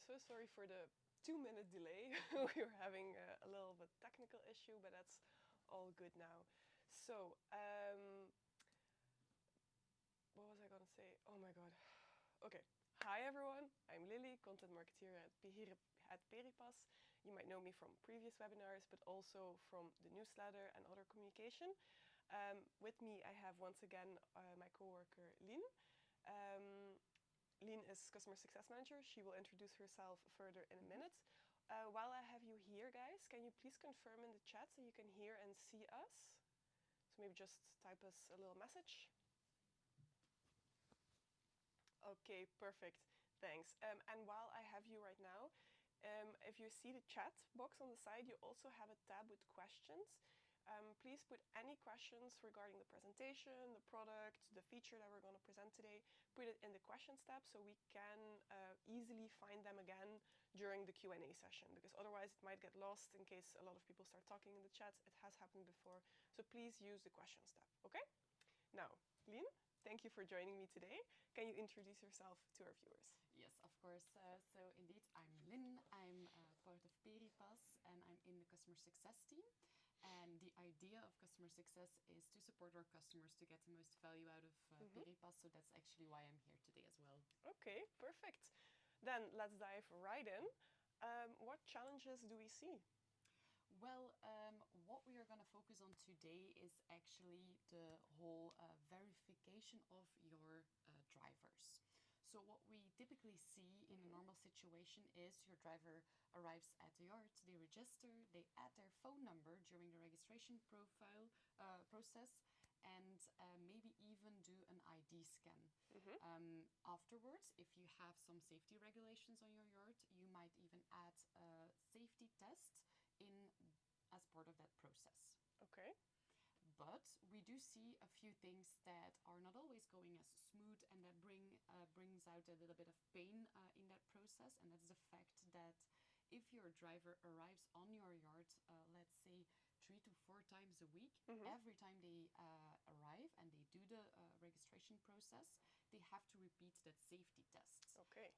so sorry for the 2-minute delay. We were having a little bit technical issue, but that's all good now. So, what was I gonna say? Oh my god. Okay. Hi everyone, I'm Lily, content marketeer at Peripass. You might know me from previous webinars, but also from the newsletter and other communication. With me, I have once again my coworker Lien. Lien is Customer Success Manager. She will introduce herself further in a minute. While I have you here, guys, can you please confirm in the chat so you can hear and see us? So maybe just type us a little message. Okay, perfect. Thanks. And while I have you right now, if you see the chat box on the side, you also have a tab with questions. Please put any questions regarding the presentation, the product, the feature that we're going to present today. Put it in the questions tab so we can easily find them again during the Q&A session, because otherwise it might get lost in case a lot of people start talking in the chat. It has happened before. So please use the questions tab, okay? Now, Lien, thank you for joining me today. Can you introduce yourself to our viewers? Yes, of course. So indeed, I'm Lynn. I'm part of Peripass and I'm in the customer success team. And the idea of customer success is to support our customers to get the most value out of Peripass. So that's actually why I'm here today as well. Okay, perfect. Then let's dive right in. What challenges do we see? Well, what we are going to focus on today is actually the whole verification of your drivers. So what we typically see in a normal situation is your driver arrives at the yard, they register, they add their phone number during the registration process, and maybe even do an ID scan. Afterwards, if you have some safety regulations on your yard, you might even add a safety test in as part of that process. Okay. But we do see a few things that are not always going as smooth, and that brings out a little bit of pain in that process. And that's the fact that if your driver arrives on your yard, let's say 3 to 4 times a week, every time they arrive and they do the registration process, they have to repeat that safety test,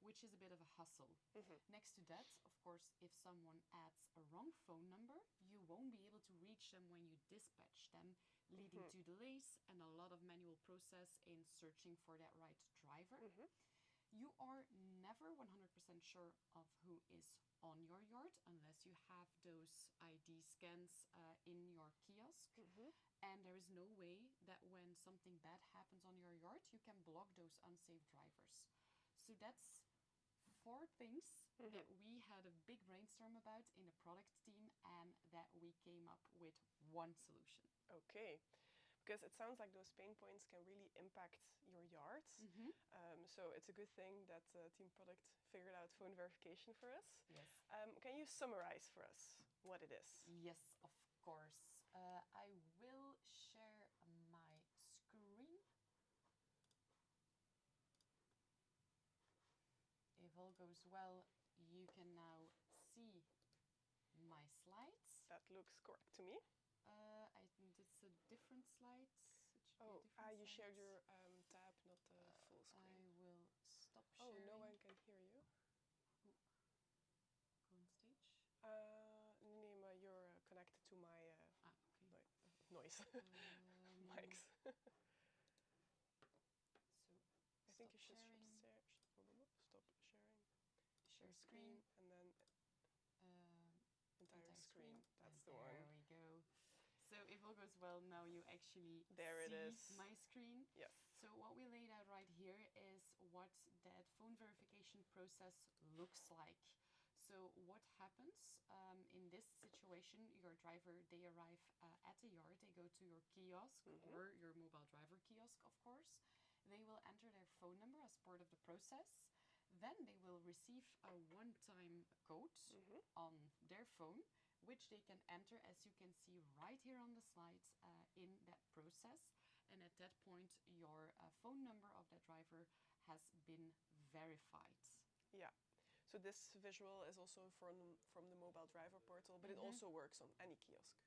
which is a bit of a hassle. Next to that, of course, if someone adds a wrong phone number, you won't be able to reach them when you dispatch them, leading to delays and a lot of manual process in searching for that right driver. You are never 100% sure of who is on your yard unless you have those ID scans in your kiosk. And there is no way that when something bad happens on your yard, you can block those unsafe drivers. So that's 4 things that we had a big brainstorm about in the product team, and that we came up with one solution. Okay. Because it sounds like those pain points can really impact your yards. So it's a good thing that Team Product figured out phone verification for us. Yes. Can you summarize for us what it is? Yes, of course. I will share my screen. If all goes well, you can now see my slides. That looks correct to me. I think it's a different slide. You shared your tab, not the full screen. I will stop sharing. Oh, no one can hear you. Go on stage. Nima, you're connected to my okay. noise mics. So I think you should stop sharing. Share screen and then entire screen. That's the one. There we go. So if all goes well, now you actually see my screen. Yes. So what we laid out right here is what that phone verification process looks like. So what happens in this situation, your driver, they arrive at the yard, they go to your kiosk or your mobile driver kiosk, of course. They will enter their phone number as part of the process. Then they will receive a one-time code on their phone, which they can enter, as you can see right here on the slides, in that process. And at that point, your phone number of that driver has been verified. Yeah. So this visual is also from the mobile driver portal, but it also works on any kiosk.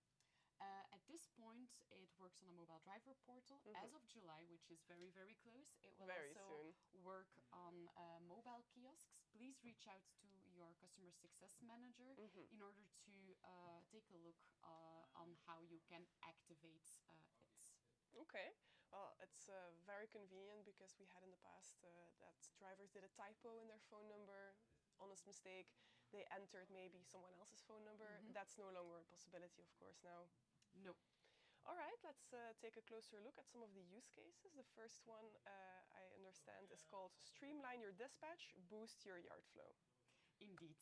At this point, it works on a mobile driver portal. As of July, which is very, very close, it will very also soon work on mobile kiosks. please reach out to your customer success manager in order to take a look on how you can activate it. Okay, well, it's very convenient because we had in the past that drivers did a typo in their phone number, honest mistake. They entered maybe someone else's phone number. That's no longer a possibility, of course, now. No. All right, let's take a closer look at some of the use cases. The first one I understand is called streamline your dispatch, boost your yard flow. Indeed,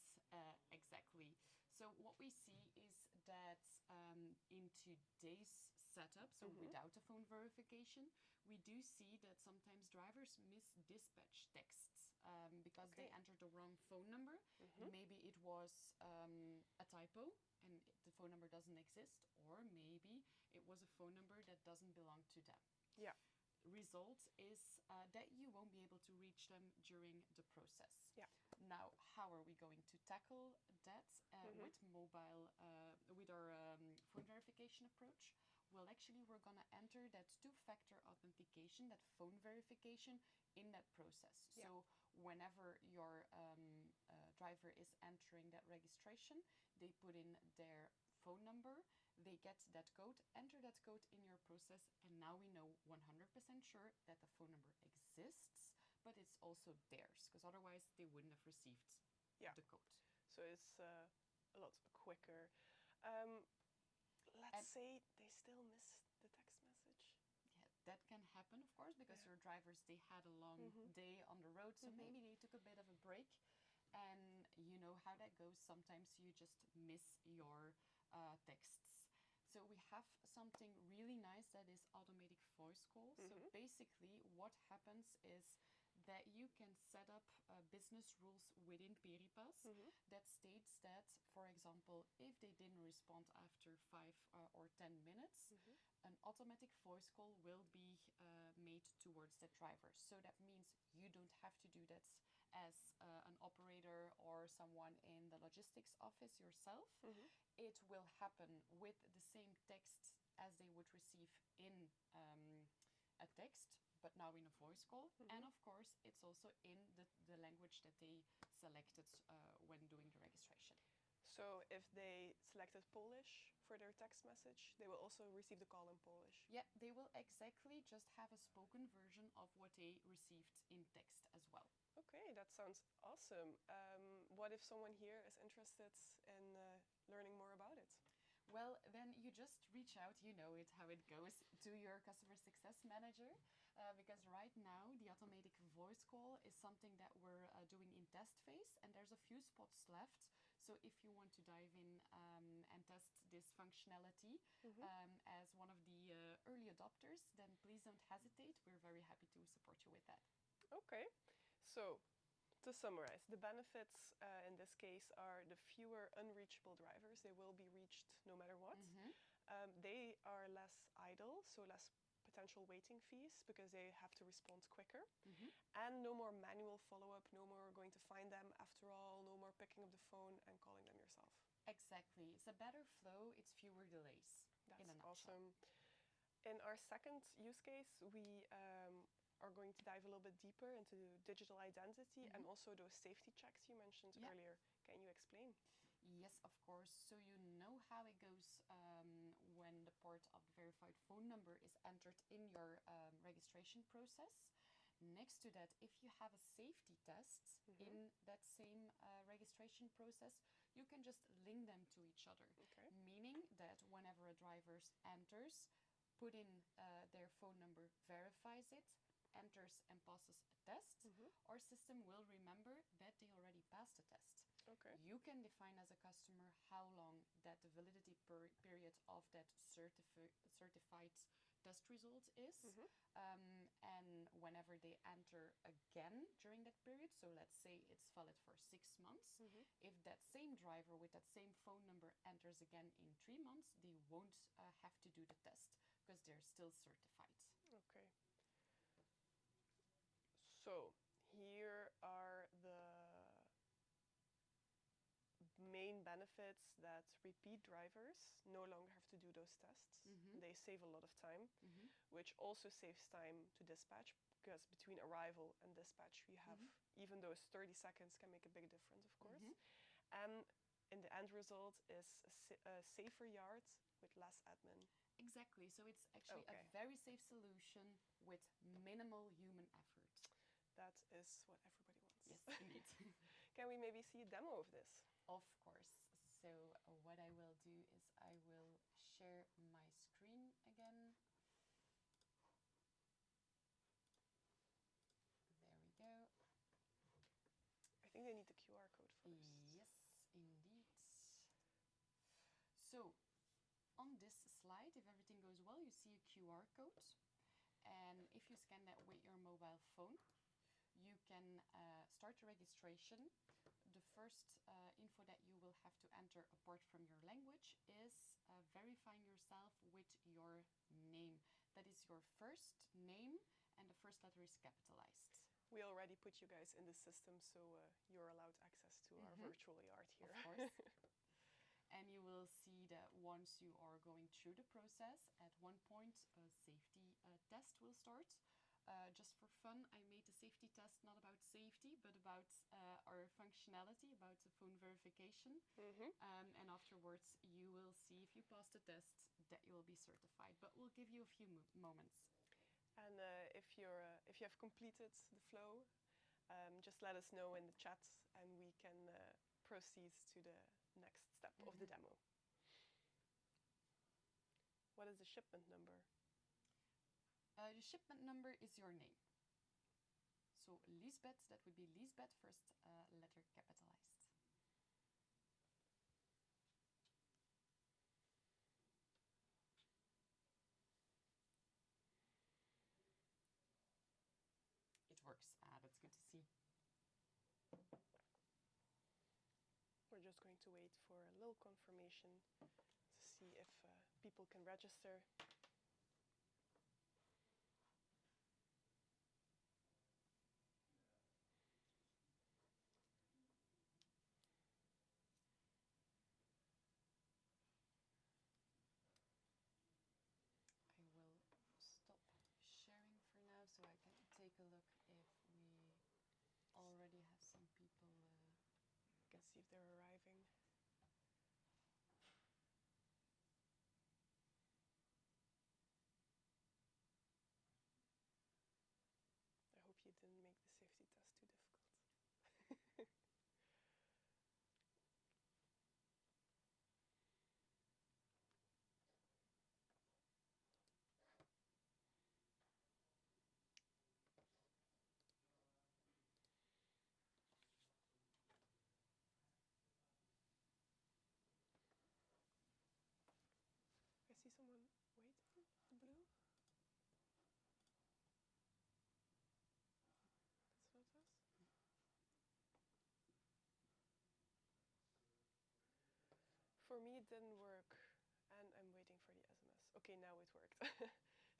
exactly. So what we see is that in today's setup, so without a phone verification, we do see that sometimes drivers miss dispatch texts because they entered the wrong phone number. Maybe it was a typo and the phone number doesn't exist, or maybe it was a phone number that doesn't belong to them. Yeah. Result is that you won't be able to reach them during the process. Yeah. Now, how are we going to tackle that with mobile, with our phone verification approach? Well, actually, we're going to enter that two-factor authentication, that phone verification, in that process. Yeah. So whenever your driver is entering that registration, they put in their phone number, they get that code, enter that code in your process, and now we know 100% sure that the phone number exists, but it's also theirs, because otherwise they wouldn't have received the code. So it's a lot quicker. Let's say they still miss the text message. Yeah, that can happen, of course, because your drivers, they had a long day on the road, so maybe they took a bit of a break, and you know how that goes. Sometimes you just miss your texts. So we have something really nice that is automatic voice call. So basically what happens is that you can set up business rules within Peripass that states that, for example, if they didn't respond after 5 or 10 minutes, an automatic voice call will be made towards the driver. So that means you don't have to do that as an operator or someone in the logistics office yourself. It will happen with the same text as they would receive in a text, but now in a voice call. And of course, it's also in the language that they selected when doing the registration. So if they selected Polish for their text message, they will also receive the call in Polish. Yeah, they will exactly just have a spoken version of what they received in text as well. Okay, that sounds awesome. What if someone here is interested in learning more about it? Well, then you just reach out, you know it, how it goes, to your customer success manager, because right now the automatic voice call is something that we're doing in test phase, and there's a few spots left. So if you want to dive in and test this functionality as one of the early adopters, then please don't hesitate. We're very happy to support you with that. Okay, so to summarize, the benefits in this case are the fewer unreachable drivers. They will be reached no matter what. They are less idle, so less potential waiting fees because they have to respond quicker. And no more manual follow-up, no more going to find them after all, no more picking up the phone and calling them yourself. Exactly. It's a better flow, it's fewer delays. That's in a nutshell. awesome. In our second use case, we are going to dive a little bit deeper into digital identity and also those safety checks you mentioned earlier. Can you explain? Yes, of course. So you know how it goes when the part of the verified phone number is entered in your registration process. Next to that, if you have a safety test in that same registration process, you can just link them to each other. Okay. Meaning that whenever a driver enters, put in their phone number, verifies it, enters and passes a test, our system will remember that they already passed the test. Okay. You can define as a customer how long that the validity period of that certified test result is. And whenever they enter again during that period, so let's say it's valid for 6 months, if that same driver with that same phone number enters again in 3 months, they won't have to do the test because they're still certified. Okay. So here are the main benefits that repeat drivers no longer have to do those tests. They save a lot of time, which also saves time to dispatch because between arrival and dispatch, we have, even those 30 seconds can make a big difference, of course. And in the end result is a safer yard with less admin. Exactly. So it's actually a very safe solution with minimal human effort. That is what everybody wants. Yes, indeed. Can we maybe see a demo of this? Of course. So what I will do is I will share my screen again. There we go. I think they need the QR code first. Yes, indeed. So on this slide, if everything goes well, you see a QR code. And if you scan that with your mobile phone, you can start the registration. The first info that you will have to enter apart from your language is verifying yourself with your name. That is your first name and the first letter is capitalized. We already put you guys in the system, so you're allowed access to our virtual yard here. Of course. And you will see that once you are going through the process, at one point a safety test will start. Just for fun, I made the safety test not about safety, but about our functionality, about the phone verification. And afterwards, you will see if you pass the test that you will be certified. But we'll give you a few moments. And if you have completed the flow, just let us know in the chat, and we can proceed to the next step of the demo. What is the shipment number? The shipment number is your name. So Lisbeth, that would be Lisbeth, first letter capitalized. It works. That's good to see. We're just going to wait for a little confirmation to see if people can register. I will stop sharing for now so I can take a look if we already have some people. You can see if they're arriving. I hope you didn't make the safety test too difficult. I see someone waiting, the blue. That's not us. For me, it didn't work, and I'm waiting for the SMS. Okay, now it worked.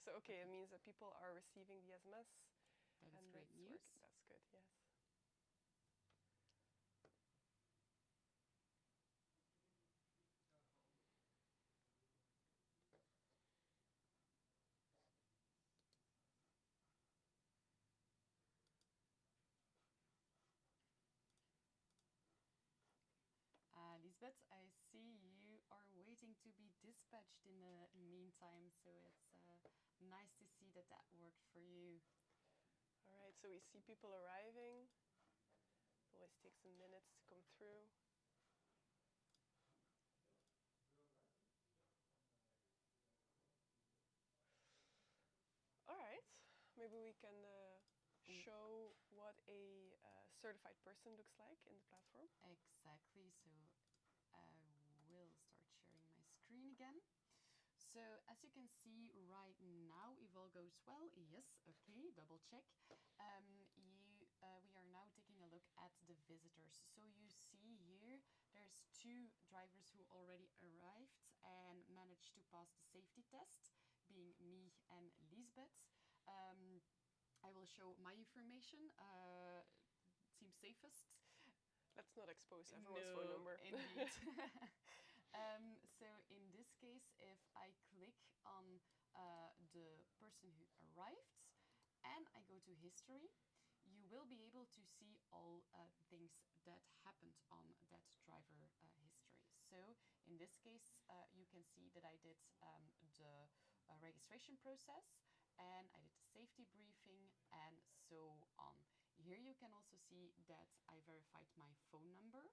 So, okay, it means that people are receiving the SMS. That is and great news. Working. That's good, yes. Lisbeth, I see you are waiting to be dispatched in the meantime, so it's nice to see that that worked for you. All right, so we see people arriving. It always takes some minutes to come through. All right, maybe we can show what a certified person looks like in the platform. Exactly, so I will start sharing my screen again. So as you can see right now, if all goes well, yes, okay, double check. We are now taking a look at the visitors. So you see here, there's 2 drivers who already arrived and managed to pass the safety test, being me and Lisbeth. I will show my information, seems safest. Let's not expose everyone's phone number. Indeed. So in this case, if I click on the person who arrived, and I go to history, you will be able to see all things that happened on that driver history. So in this case, you can see that I did the registration process, and I did the safety briefing, and so on. Here you can also see that I verified my phone number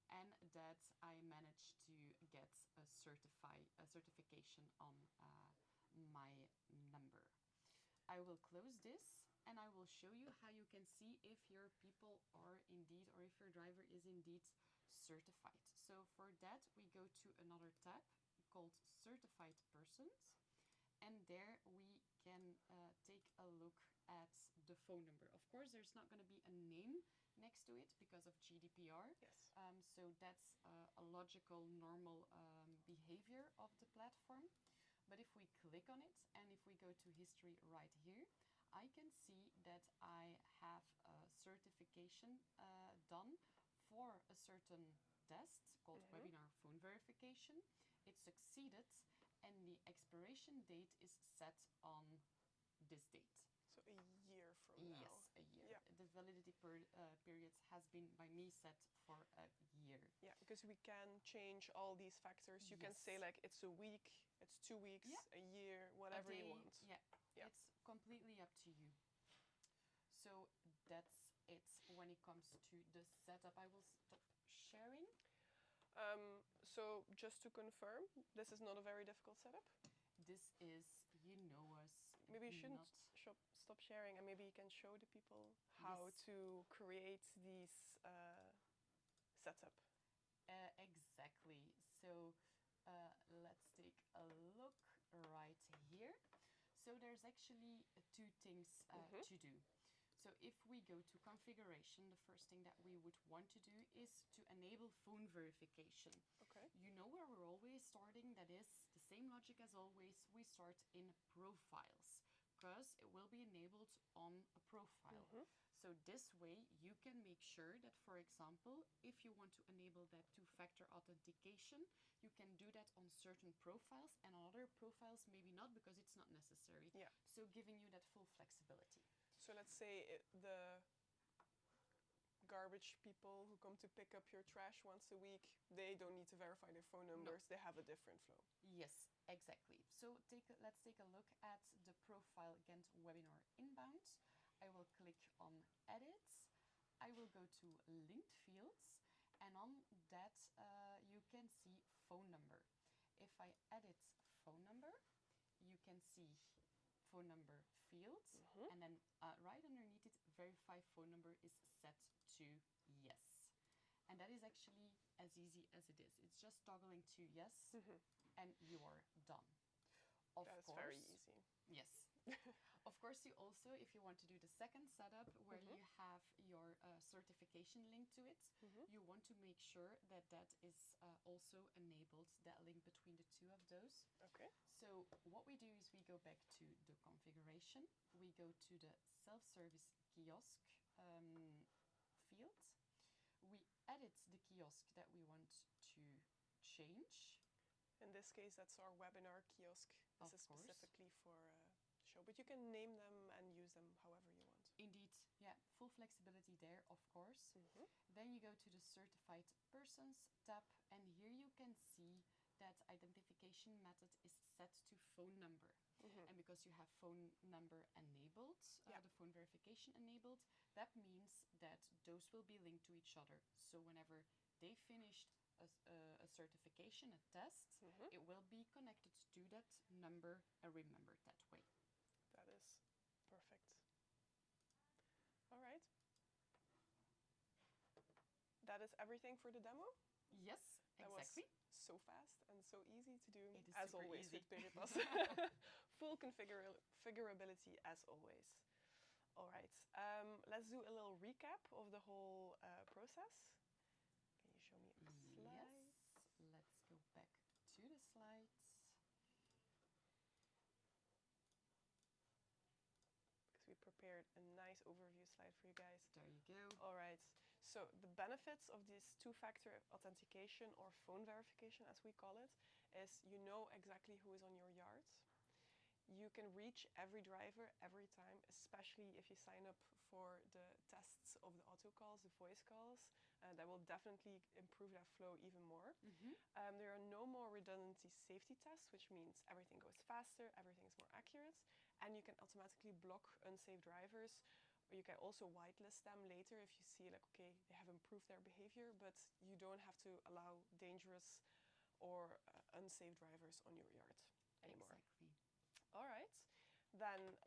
and that I managed to get a certification on my number. I will close this and I will show you how you can see if your people are indeed, or if your driver is indeed certified. So for that we go to another tab called Certified Persons, and there we can take a look at the phone number. Of course, there's not going to be a name next to it because of GDPR. Yes. So that's a logical, normal behavior of the platform. But if we click on it and if we go to history right here, I can see that I have a certification done for a certain test called webinar phone verification. It succeeded, and the expiration date is set on this date. So a year from now. Yes, a year. Yeah. The validity period has been by me set for a year. Yeah, because we can change all these factors. You can say like it's a week, it's 2 weeks, a year, whatever you want. Yeah, it's completely up to you. So that's it when it comes to the setup. I will stop sharing. So just to confirm, this is not a very difficult setup. This is, you know us. Maybe you shouldn't stop sharing, and maybe you can show the people how to create these setup. Exactly. So let's take a look right here. So there's actually two things to do. So if we go to configuration, the first thing that we would want to do is to enable phone verification. Okay. You know where we're always starting, that is the same logic as always. We start in profiles because it will be enabled on a profile. So this way you can make sure that, for example, if you want to enable that two-factor authentication, you can do that on certain profiles, and on other profiles maybe not, because it's not necessary. Yeah. So giving you that full flexibility. So let's say the garbage people who come to pick up your trash once a week, they don't need to verify their phone numbers. No. They have a different flow. Yes, exactly. So let's take a look at the profile Ghent webinar inbound. I will click on edit. I will go to linked fields, and on that you can see phone number. If I edit phone number, you can see phone number fields, and then right underneath it, verify phone number is set to yes. And that is actually as easy as it is. It's just toggling to yes, and you are done. That's very easy. Yes. Of course, you also, if you want to do the second setup where you have your certification link to it, you want to make sure that that is also enabled, that link between the two of those. Okay. So what we do is we go back to the configuration, we go to the self-service kiosk field, we edit the kiosk that we want to change. In this case, that's our webinar kiosk. This is course. Specifically for show, but you can name them and use them however you want. Indeed, yeah, full flexibility there, of course. Then you go to the Certified Persons tab, and here you can see that identification method is set to phone number. And because you have phone number enabled, the phone verification enabled, that means that those will be linked to each other. So whenever they finished a certification, a test, it will be connected to that number and remembered that way. That is perfect. All right. That is everything for the demo? Yes, that exactly. Was so fast and so easy to do, it is as super always easy. with Peripass. Full configurability as always. All right. Let's do a little recap of the whole process. Can you show me a slide? Yes. Let's go back to the slides. We prepared a nice overview slide for you guys. There you go. All right. So the benefits of this two-factor authentication, or phone verification as we call it, is you know exactly who is on your yard. you can reach every driver every time, especially if you sign up for the tests of the auto calls, the voice calls. That will definitely improve that flow even more. There are no more redundancy safety tests, which means everything goes faster, everything is more accurate, and you can automatically block unsafe drivers. Or you can also whitelist them later if you see like, okay, they have improved their behavior, but you don't have to allow dangerous or unsafe drivers on your yard anymore. Exactly. All right, then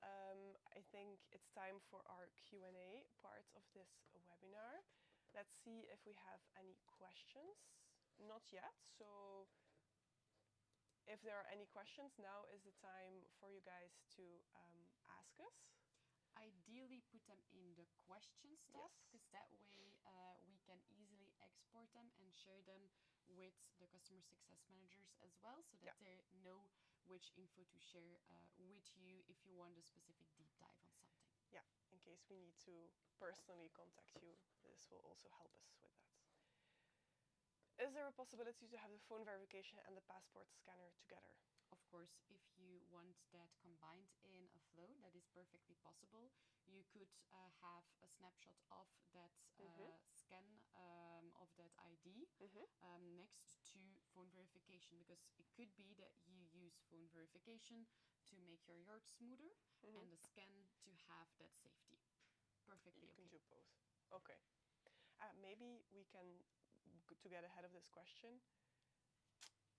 I think it's time for our Q&A part of this webinar. Let's see if we have any questions. Not yet, so if there are any questions, now is the time for you guys to ask us. Ideally, put them in the questions tab, Yes. because that way we can easily export them and share them with the customer success managers as well, so that they know which info to share with you if you want a specific deep dive on something. Yeah, in case we need to personally contact you, this will also help us with that. Is there a possibility to have the phone verification and the passport scanner together? Of course, if you want that combined in a flow, that is perfectly possible. You could have a snapshot of that scan of that ID next to phone verification, because it could be that you use phone verification to make your yard smoother and the scan to have that safety. Perfectly You okay. can do both. Okay. Maybe we can, to get ahead of this question,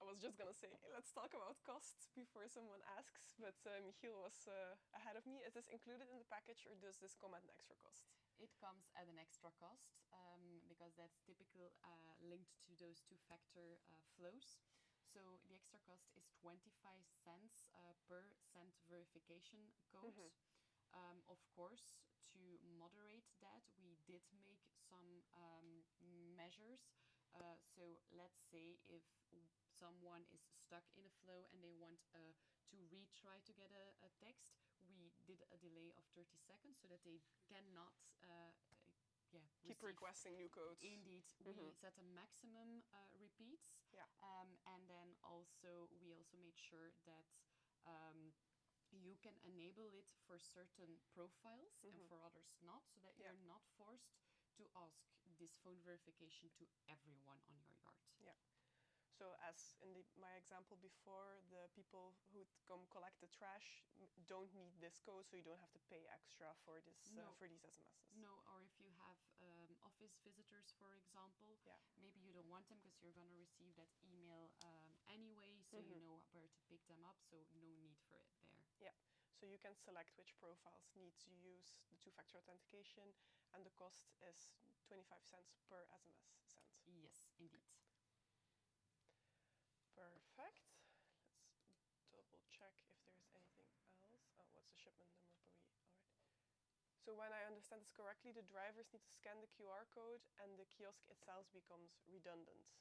I was just gonna say, let's talk about costs before someone asks, but Michiel was ahead of me. Is this included in the package, or does this come at an extra cost? It comes at an extra cost because that's typical linked to those two-factor flows. So the extra cost is 25 cents per cent verification code. Of course, to moderate that, we did make some measures. So let's say if someone is stuck in a flow and they want to retry to get a text, we did a delay of 30 seconds so that they cannot keep requesting new codes. Indeed, we set a maximum repeats, and then we also made sure that you can enable it for certain profiles and for others not, so that you're not forced to ask this phone verification to everyone on your yard. Yeah. So as in my example before, the people who come collect the trash don't need this code, so you don't have to pay extra for this for these SMSs. No, or if you have office visitors, for example, maybe you don't want them because you're going to receive that email anyway, so you know where to pick them up, so no need for it there. Yeah, so you can select which profiles need to use the two-factor authentication, and the cost is 25 cents per SMS sent. Yes, indeed. Perfect. Let's double check if there's anything else. Oh, what's the shipment number? But we already. So when I understand this correctly, the drivers need to scan the QR code and the kiosk itself becomes redundant.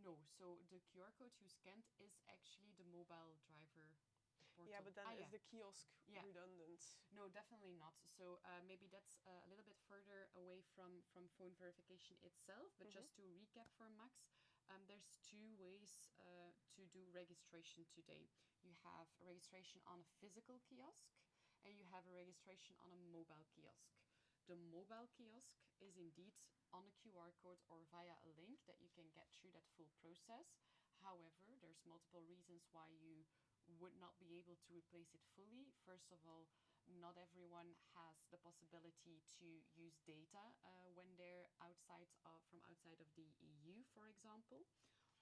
No, so the QR code you scanned is actually the mobile driver portal. Yeah, but then is the kiosk redundant? No, definitely not. So maybe that's a little bit further away from phone verification itself, but just to recap for Max, there's two ways to do registration today. You have a registration on a physical kiosk and you have a registration on a mobile kiosk. The mobile kiosk is indeed on a QR code or via a link that you can get through that full process. However, there's multiple reasons why you would not be able to replace it fully. First of all, not everyone has the possibility to use data when they're from outside of the EU, for example,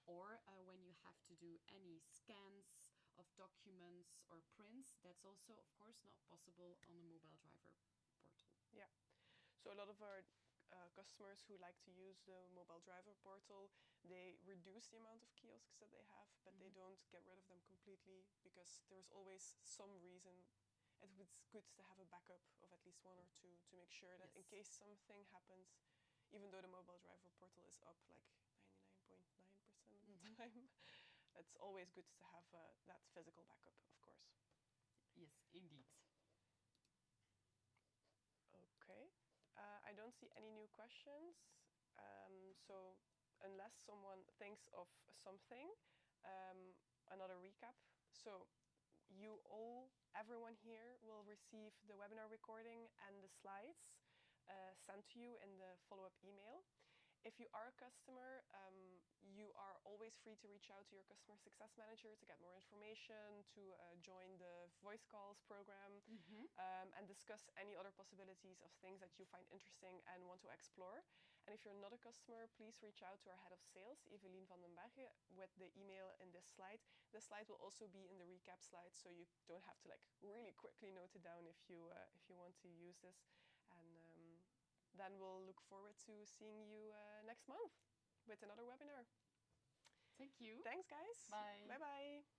or when you have to do any scans of documents or prints. That's also, of course, not possible on a mobile driver portal. Yeah. So a lot of our customers who like to use the mobile driver portal, they reduce the amount of kiosks that they have, but they don't get rid of them completely, because there's always some reason. It's good to have a backup of at least one or two to make sure that in case something happens, even though the mobile driver portal is up like 99.9% of the time, it's always good to have that physical backup, of course. Yes, indeed. Okay. I don't see any new questions. So unless someone thinks of something, another recap. So everyone here will receive the webinar recording and the slides sent to you in the follow-up email. If you are a customer, you are always free to reach out to your customer success manager to get more information, to join the voice calls program, and discuss any other possibilities of things that you find interesting and want to explore. And if you're not a customer, please reach out to our head of sales, Evelien van den Berge, with the email in this slide. The slide will also be in the recap slide, so you don't have to really quickly note it down if you want to use this. And then we'll look forward to seeing you next month with another webinar. Thank you. Thanks, guys. Bye. Bye-bye.